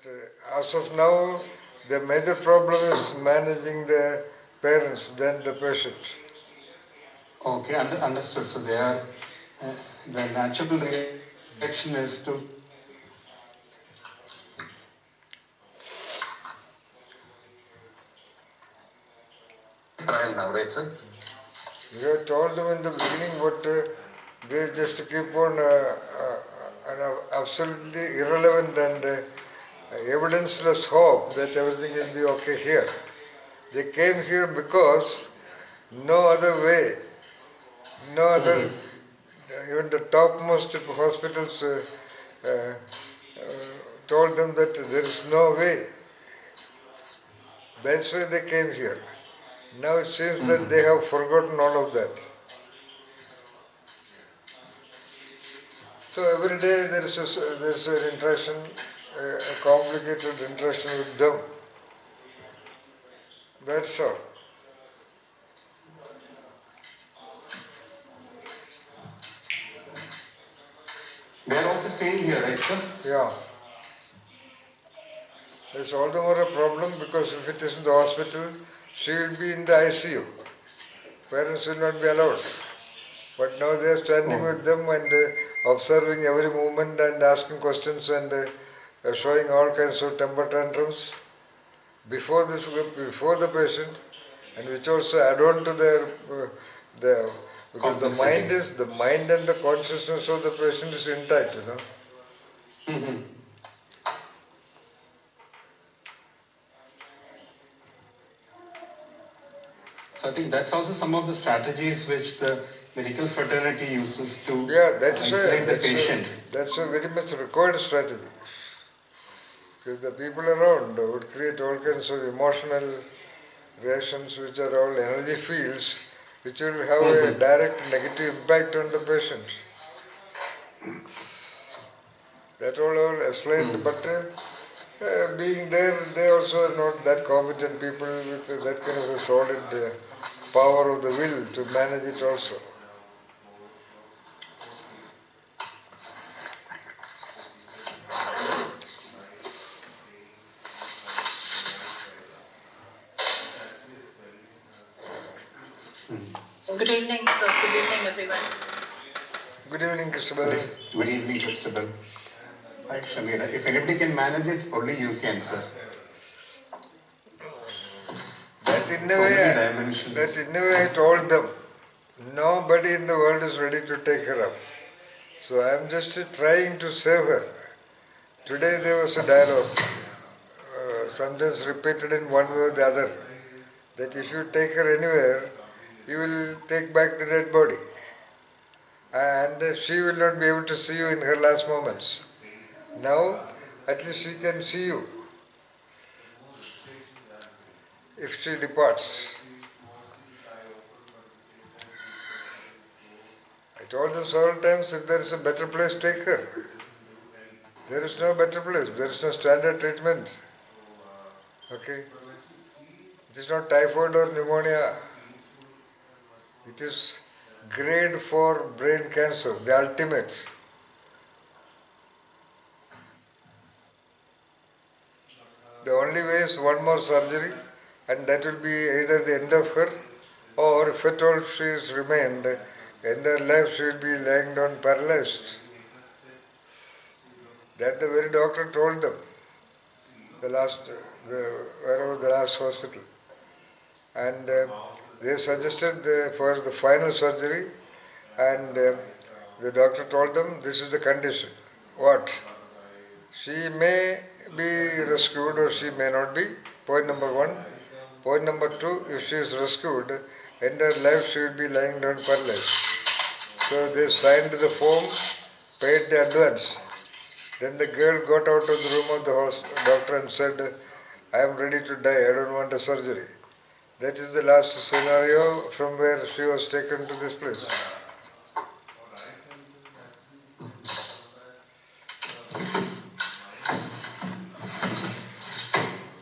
But as of now, the major problem is managing the parents than the patient. Okay, understood. So they are, the natural reaction is to trial now, right, sir? You have told them in the beginning, but they just keep on absolutely irrelevant and evidenceless hope that everything will be okay here. They came here because no other way, no other, even the topmost hospitals told them that there is no way. That's why they came here. Now it seems that they have forgotten all of that. So every day there is an interaction, a complicated interaction with them. That's all. They are also staying here, right, sir? Yeah. It's all the more a problem because if it is in the hospital, she will be in the ICU. Parents will not be allowed. But now they are standing with them and observing every movement and asking questions and showing all kinds of temper tantrums before the patient, and which also add on to their because the mind and the consciousness of the patient is intact, you know. So I think that's also some of the strategies which the medical fraternity uses to isolate the patient. That's a very much required strategy. Because the people around would create all kinds of emotional reactions which are all energy fields which will have a direct negative impact on the patient. That all I will explain, but being there, they also are not that competent people with that kind of a solid power of the will to manage it also. Good evening, sir. Good evening, everyone. Good evening, Christabel. Good evening, Christabel. Right, Shamira. If anybody can manage it, only you can, sir. That in a way I told them, nobody in the world is ready to take her up. So I am just trying to save her. Today there was a dialogue, sometimes repeated in one way or the other, that if you take her anywhere, you will take back the dead body. And she will not be able to see you in her last moments. Now, at least she can see you if she departs. I told them several times, if there is a better place, take her. There is no better place. There is no standard treatment. Okay? It is not typhoid or pneumonia. It is grade 4 brain cancer, the ultimate. The only way is one more surgery, and that will be either the end of her, or if at all she has remained, in her life she will be lying down paralyzed. That the very doctor told them, wherever the last hospital. And they suggested for the final surgery, and the doctor told them this is the condition. What? She may be rescued or she may not be. Point number one. Point number two, if she is rescued, in her life she will be lying down paralyzed. So they signed the form, paid the advance. Then the girl got out of the room of the doctor and said, I am ready to die, I don't want a surgery. That is the last scenario from where she was taken to this place.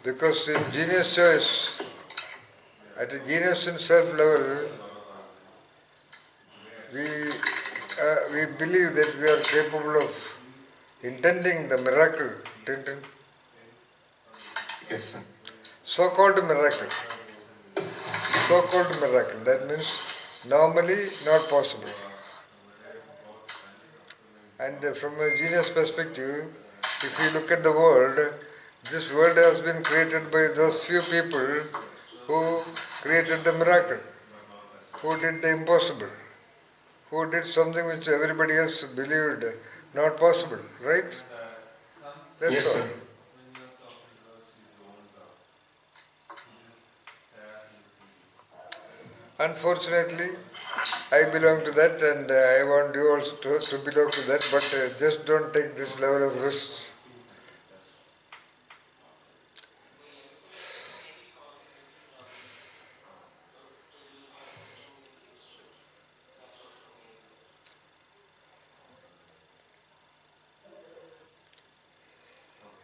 Because in genius choice, at a genius in self level, we believe that we are capable of intending the miracle. Yes, sir. So-called miracle. So-called miracle. That means normally not possible. And from a genius perspective, if you look at the world, this world has been created by those few people who created the miracle, who did the impossible, who did something which everybody else believed not possible, right? That's Yes, all. sir. Unfortunately, I belong to that and I want you also to belong to that, but just don't take this level of risks.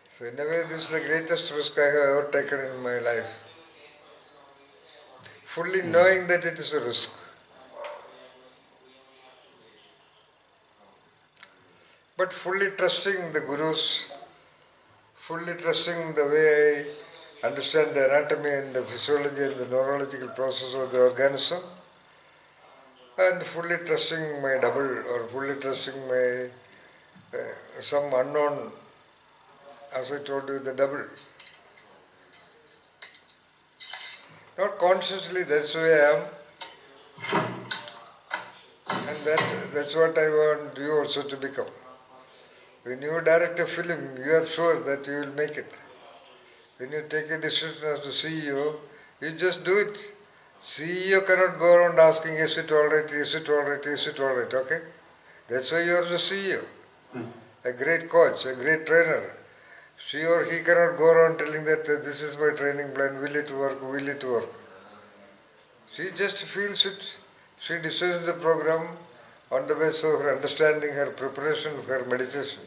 So in a way, this is the greatest risk I have ever taken in my life. Fully knowing that it is a risk. But fully trusting the gurus, fully trusting the way I understand the anatomy and the physiology and the neurological process of the organism, and fully trusting my double or fully trusting my some unknown, as I told you, the double. Not consciously, that's the way I am. And that's what I want you also to become. When you direct a film, you are sure that you will make it. When you take a decision as the CEO, you just do it. CEO cannot go around asking, is it alright, is it alright, is it alright, okay? That's why you are the CEO. A great coach, a great trainer. She or he cannot go around telling that this is my training plan, will it work, will it work? She just feels it. She designs the program on the basis of her understanding, her preparation, her meditation,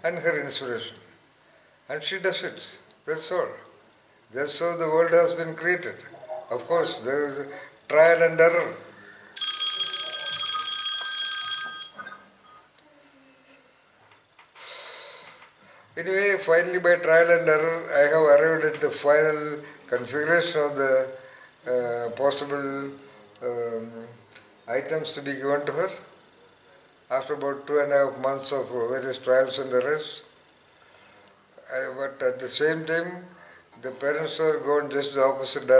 and her inspiration. And she does it. That's all. That's how the world has been created. Of course, there is trial and error. Anyway, finally by trial and error, I have arrived at the final configuration of the possible um, items to be given to her after about 2.5 months of various trials and errors. But at the same time, the parents are going just the opposite direction.